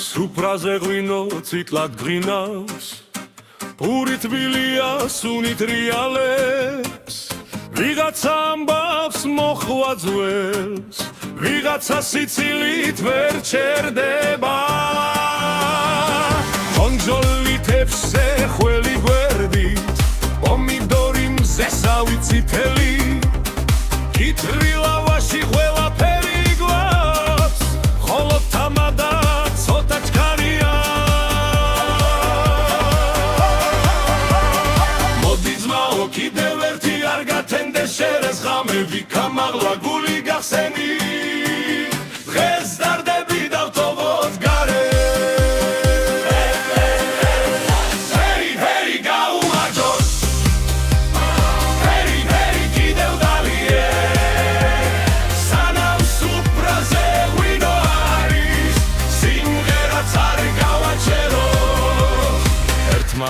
სუფრაზე ღვინო წითლად გრინავს პური თბილია სუნით რიალებს ვიღაცა ამბავს მოხვაძველს ვიღაცა სიცილით ვერ ჩერდება კონჯოლითებზე ხველი გვერდით პომიდორი მზესავი წითელი კითრილავაში ყველაფერი გვაქვს ხოლო თამადა ცოტა ჩქარია მოდი ძმაო კიდევ ერთი არ გათენდეს შერეს ღამები გამაღლა გული გახსენი დღეს დარდები დავტოვოთ გარე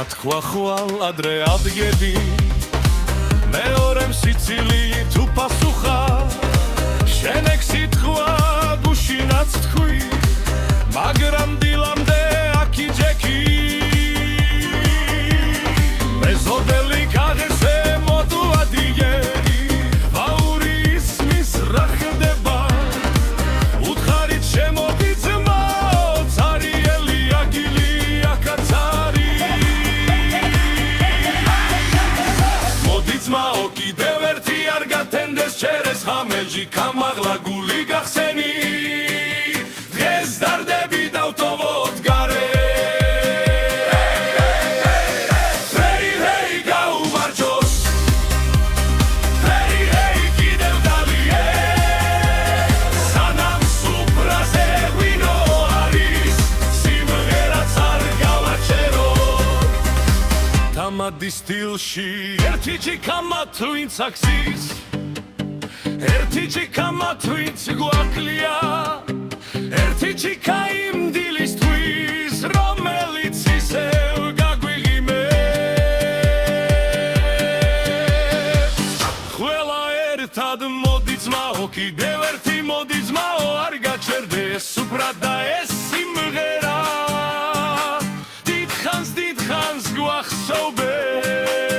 თქვა ხვალ ადრე ადგები მეორემ სიცილით უპასუხა შენ ეგ სიტყვა გუშინაც თქვი მაგრამ დილამდე აქიჯექი მეზობელი გაღესე მოდუადიერი ვაური ისმის რა ხდება უთხარით შემოდი ძმაო ცარიელი აგილი აკაცარი ძმაო კიდევ ერთი არ გათენდეს შერეს ღამეში გამაღლა გული გახსენი დღეს დარდები დავტოვოთ გარე ჰეი გაუმარჯოს ჰეი კიდევ დალიე სანამ სუფრაზე ღვინო არის სიმღერაც არ გავაჩერო თამადის სტილში ერთი ჩიქამა twins axis ერთი ჩიქამა twins გვაკლია ერთი ჩიქა იმ დილისთვის რომელიც ისევ გაგვიღიმებს ყველა ერთად მოდი ძმაო კიდევ ერთი მოდი ძმაო არ გაჩერდეს სუფრა და ეს სიმღერა დიდხანს გვახსოვებს